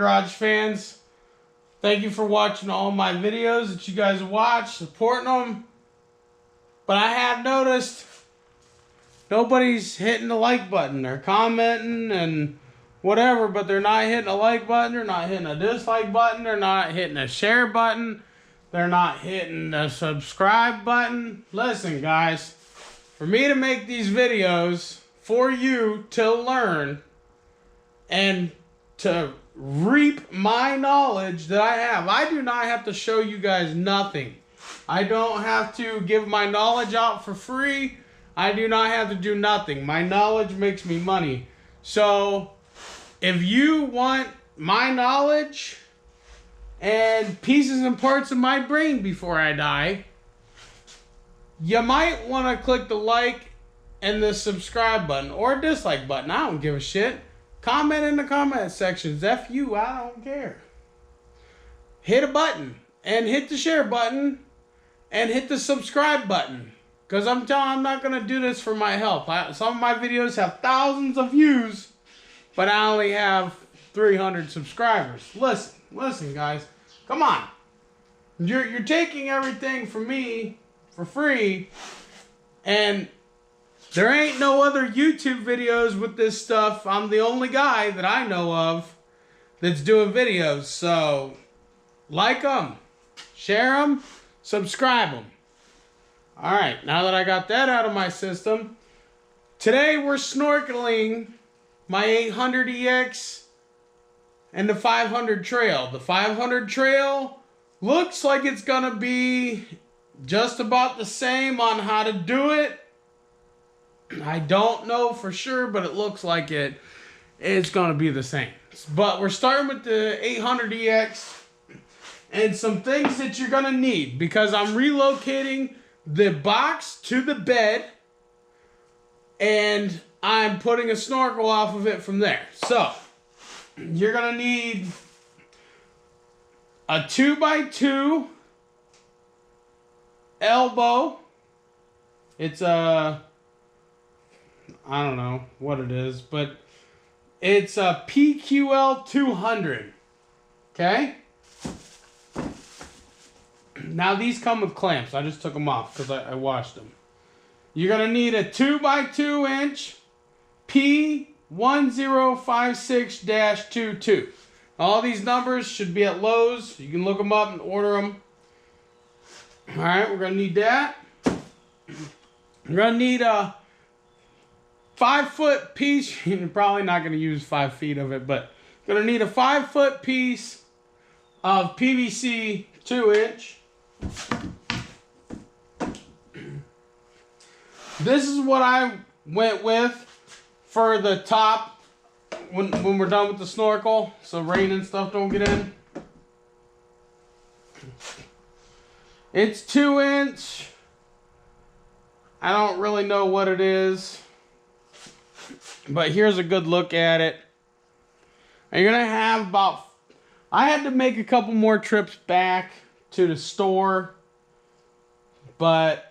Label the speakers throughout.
Speaker 1: garage fans. Thank you for watching all my videos that you guys watch, supporting them. But I have noticed nobody's hitting the like button. They're commenting and whatever, but they're not hitting a like button. They're not hitting a dislike button. They're not hitting a share button. They're not hitting the subscribe button. Listen, guys, for me to make these videos for you to learn and to reap my knowledge that I have, I do not have to show you guys nothing. I don't have to give my knowledge out for free. I do not have to do nothing. My knowledge makes me money. So if you want my knowledge and pieces and parts of my brain before I die, you might want to click the like and the subscribe button or dislike button. I don't give a shit. Comment in the comment sections. F you, I don't care. Hit a button and hit the share button and hit the subscribe button. Because I'm not going to do this for my health. Some of my videos have thousands of views, but I only have 300 subscribers. Listen, guys. Come on. You're taking everything from me for free, and there ain't no other YouTube videos with this stuff. I'm the only guy that I know of that's doing videos. So, like them, share them, subscribe them. Alright, now that I got that out of my system, today we're snorkeling my 800EX and the 500 trail. The 500 trail looks like it's going to be just about the same on how to do it. I don't know for sure, but it looks like it's going to be the same. But we're starting with the 800EX and some things that you're going to need because I'm relocating the box to the bed and I'm putting a snorkel off of it from there. So you're going to need a 2x2 elbow. It's a, I don't know what it is, but it's a PQL 200. Okay? Now these come with clamps. I just took them off because I washed them. You're going to need a 2x2 inch P1056-22. All these numbers should be at Lowe's. You can look them up and order them. Alright, we're going to need that. We're going to need a 5-foot piece. You're probably not going to use 5 feet of it, but you're going to need a 5-foot piece of PVC 2-inch. This is what I went with for the top when we're done with the snorkel, so rain and stuff don't get in. It's 2-inch. I don't really know what it is, but here's a good look at it. And you're gonna have about, I had to make a couple more trips back to the store, but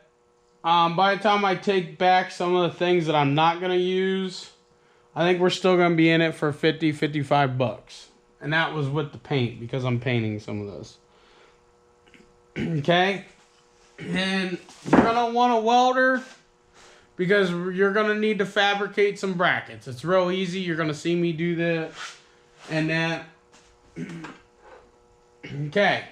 Speaker 1: by the time I take back some of the things that I'm not going to use, I think we're still going to be in it for 50, 55 bucks. And that was with the paint, because I'm painting some of those. Okay? And you're going to want a welder, because you're going to need to fabricate some brackets. It's real easy. You're going to see me do that. And then, okay.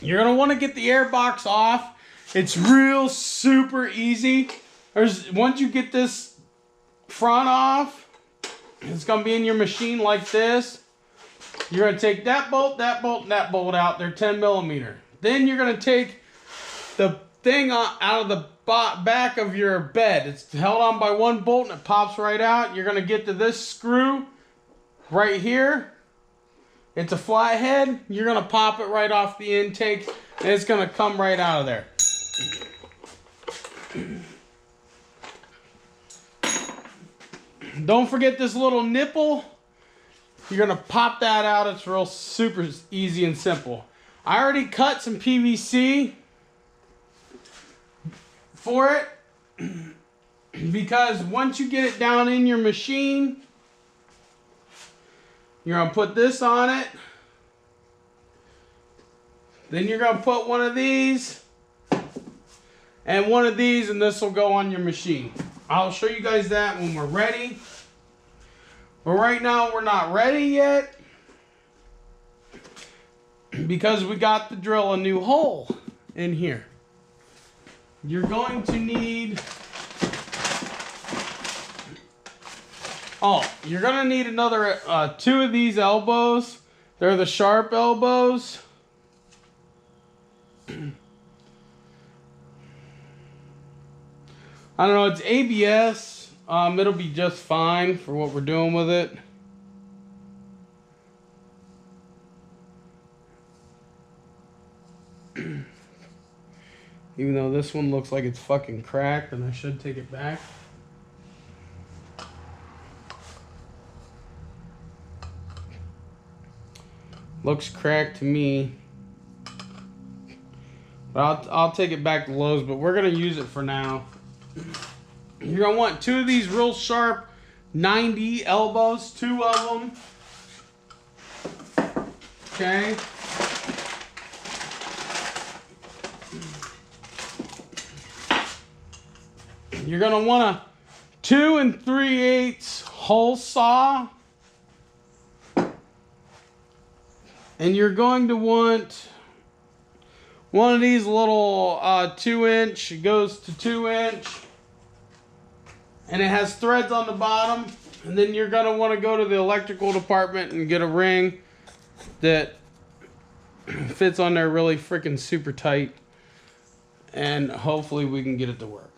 Speaker 1: You're going to want to get the air box off. It's real super easy. Once you get this front off, it's going to be in your machine like this. You're going to take that bolt, and that bolt out. They're 10 millimeter. Then you're going to take the thing out of the back of your bed. It's held on by one bolt and it pops right out. You're going to get to this screw right here. It's a flathead. You're going to pop it right off the intake and it's going to come right out of there. Don't forget this little nipple. You're going to pop that out. It's real super easy and simple. I already cut some PVC for it because once you get it down in your machine, You're going to put this on it. Then you're going to put one of these and one of these, and this will go on your machine. I'll show you guys that when we're ready. But right now we're not ready yet because we got to drill a new hole in here. You're going to need... Oh, you're going to need another 2 of these elbows. They're the sharp elbows. I don't know, it's ABS. It'll be just fine for what we're doing with it. Even though this one looks like it's fucking cracked and I should take it back. Looks cracked to me. But I'll take it back to Lowe's, but we're going to use it for now. You're going to want 2 of these real sharp 90 elbows, 2 of them. Okay. You're going to want a 2 3/8 hole saw. And you're going to want one of these little 2-inch, it goes to 2-inch. And it has threads on the bottom. And then you're going to want to go to the electrical department and get a ring that fits on there really freaking super tight. And hopefully we can get it to work.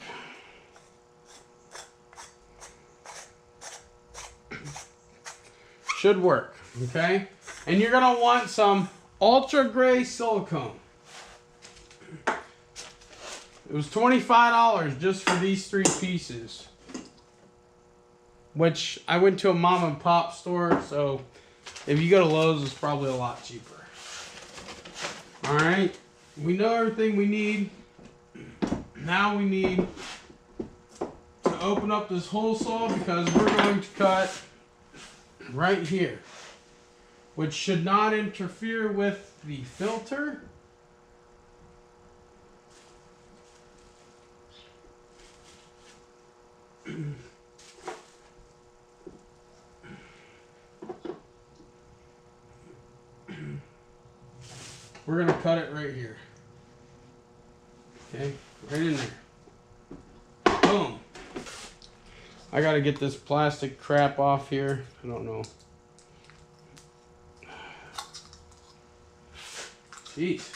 Speaker 1: Should work, okay? And you're going to want some ultra gray silicone. It was $25 just for these 3 pieces. Which I went to a mom and pop store, so if you go to Lowe's, it's probably a lot cheaper. Alright, we know everything we need. Now we need to open up this hole saw because we're going to cut right here, which should not interfere with the filter. We're going to cut it right here. Okay, right in there. Boom. I got to get this plastic crap off here. I don't know. Jeez.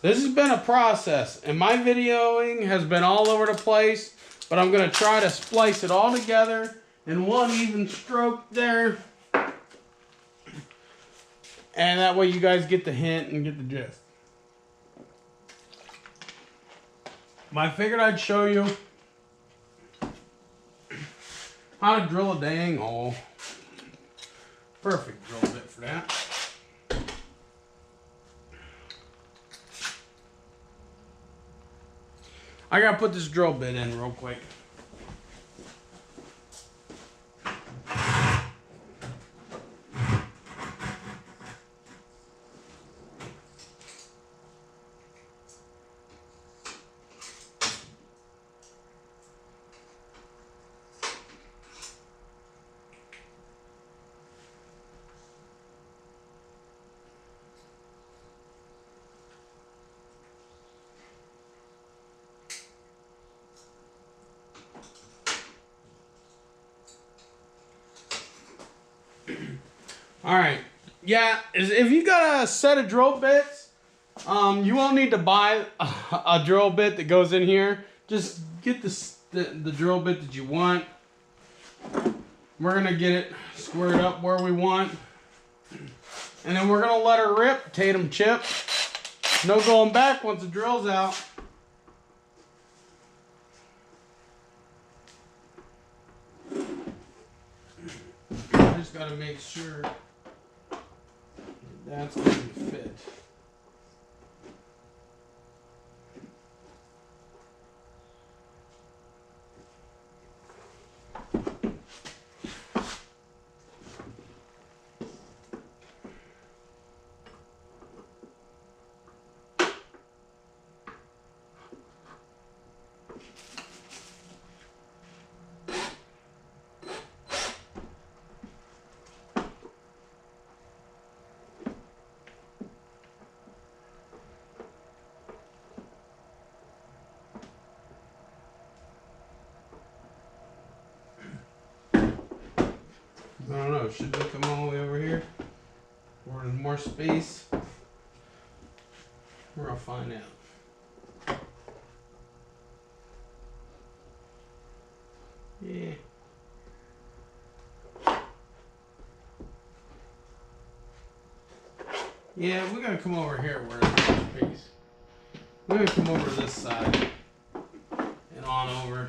Speaker 1: This has been a process, and my videoing has been all over the place, but I'm going to try to splice it all together in one even stroke there. And that way you guys get the hint and get the gist. But I figured I'd show you how to drill a dang hole. Perfect drill bit for that. I gotta put this drill bit in real quick. Alright, yeah, if you got a set of drill bits, you won't need to buy a drill bit that goes in here. Just get the drill bit that you want. We're going to get it squared up where we want. And then we're going to let her rip, Tatum chip. No going back once the drill's out. I just got to make sure that's going to fit. know. Should we come all the way over here? Where there's more space? We're gonna find out. Yeah. Yeah, we're gonna come over here where there's more space. We're gonna come over this side and on over.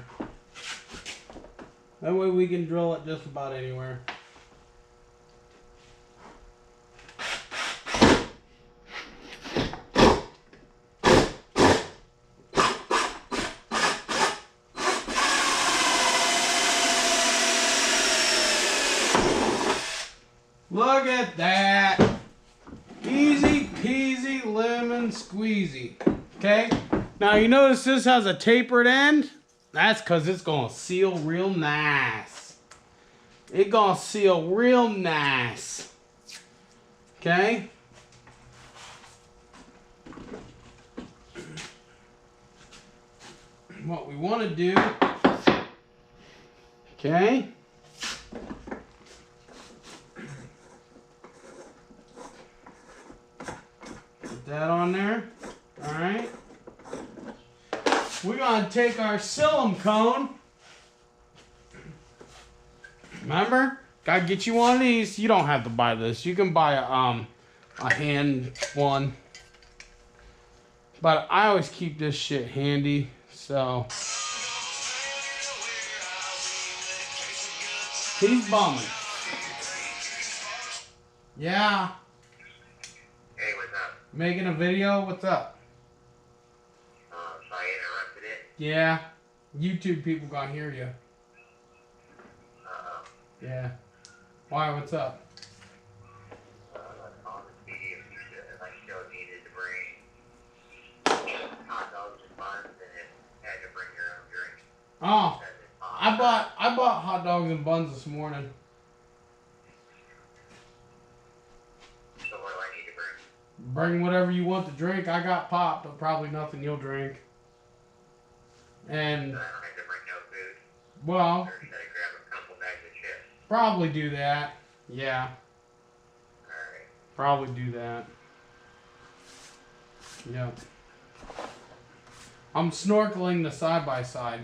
Speaker 1: That way we can drill it just about anywhere. Look at that. Easy peasy lemon squeezy. Okay? Now you notice this has a tapered end? That's because it's going to seal real nice. It's going to seal real nice. Okay? What we want to do, okay? Put that on there. All right. We're going to take our silicone. Remember? Gotta get you one of these. You don't have to buy this. You can buy a hand one. But I always keep this shit handy. So. He's bumming. Yeah.
Speaker 2: Hey, what's up?
Speaker 1: Making a video? What's up?
Speaker 2: So I interrupted it?
Speaker 1: Yeah. YouTube people gonna hear you.
Speaker 2: Uh-oh.
Speaker 1: Yeah. Why? What's up?
Speaker 2: On the video, I still needed to bring hot dogs and buns, and it had to bring your own drink.
Speaker 1: Oh. I bought hot dogs and buns this morning.
Speaker 2: So what do I need to bring?
Speaker 1: Bring whatever you want to drink. I got pop, but probably nothing you'll drink. And,
Speaker 2: So I don't have to bring no food?
Speaker 1: well,
Speaker 2: Or should I grab a couple bags of chips?
Speaker 1: probably do that. Yeah,
Speaker 2: Alright.
Speaker 1: probably do that. Yep. I'm snorkeling the side-by-side.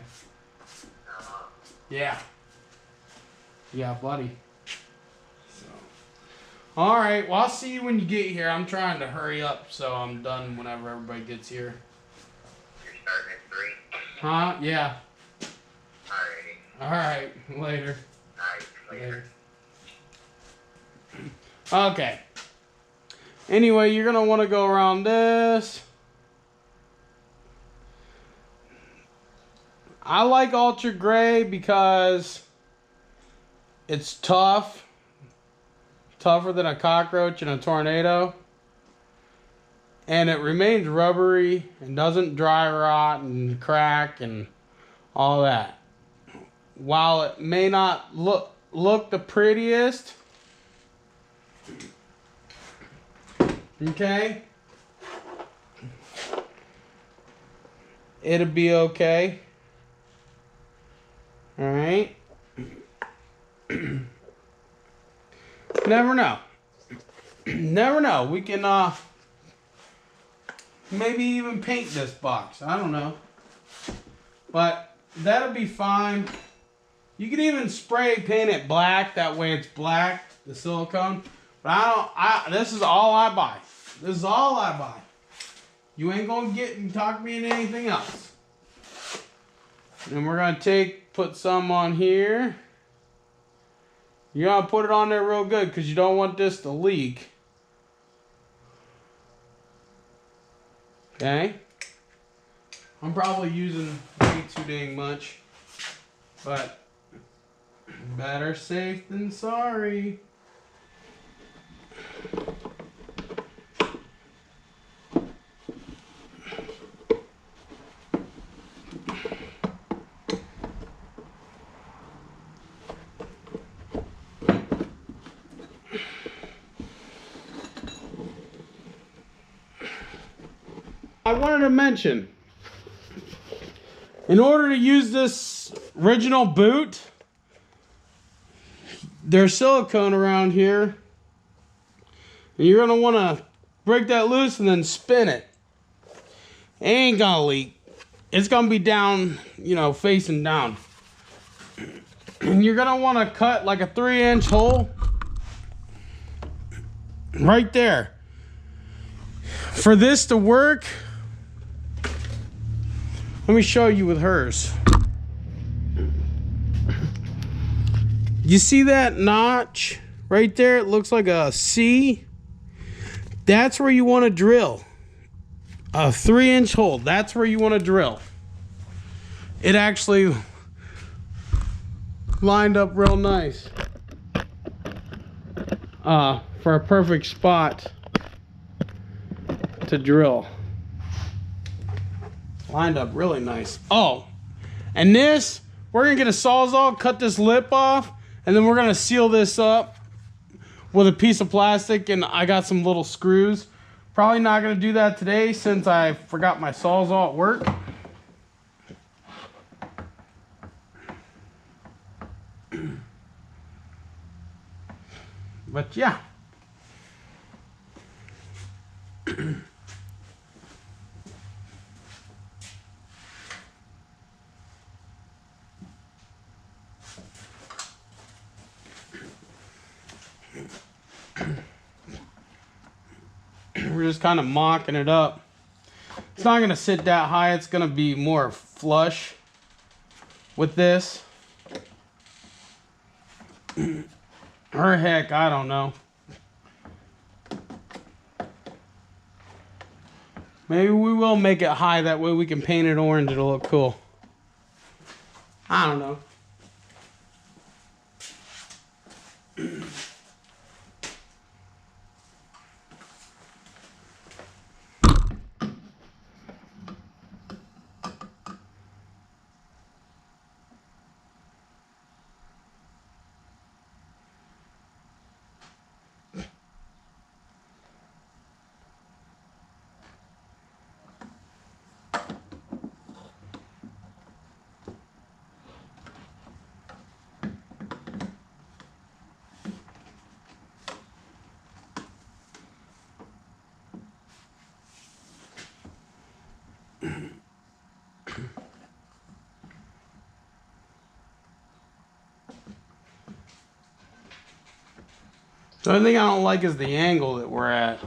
Speaker 1: Yeah. Yeah, buddy. So. Alright, well, I'll see you when you get here. I'm trying to hurry up so I'm done whenever everybody gets here.
Speaker 2: You're starting at 3?
Speaker 1: Huh? Yeah.
Speaker 2: Alrighty.
Speaker 1: Alright, later.
Speaker 2: Alright, later.
Speaker 1: Okay. Anyway, you're going to want to go around this. I like Ultra Gray because it's tough. Tougher than a cockroach in a tornado. And it remains rubbery and doesn't dry rot and crack and all that. While it may not look the prettiest, okay, it'll be okay. All right. Never know. Never know. We can maybe even paint this box. I don't know. But that'll be fine. You can even spray paint it black. That way it's black, the silicone. But this is all I buy. This is all I buy. You ain't gonna get and talk me into anything else. And we're gonna put some on here. You gotta put it on there real good because you don't want this to leak. Okay. I'm probably using way too dang much. But better safe than sorry. I wanted to mention, in order to use this original boot, there's silicone around here. And you're going to want to break that loose and then spin it. It ain't going to leak. It's going to be down, you know, facing down. And you're going to want to cut like a 3-inch hole right there. For this to work, let me show you with hers. You see that notch right there? It looks like a C. That's where you want to drill. A 3-inch hole. That's where you want to drill. It actually lined up real nice. For a perfect spot to drill. Lined up really nice. Oh, and this, we're gonna get a Sawzall, cut this lip off, and then we're gonna seal this up with a piece of plastic, and I got some little screws. Probably not gonna do that today since I forgot my Sawzall at work. But yeah. We're just kind of mocking it up. It's not going to sit that high. It's going to be more flush with this. Or heck, I don't know. Maybe we will make it high. That way we can paint it orange. It'll look cool. I don't know. The only thing I don't like is the angle that we're at.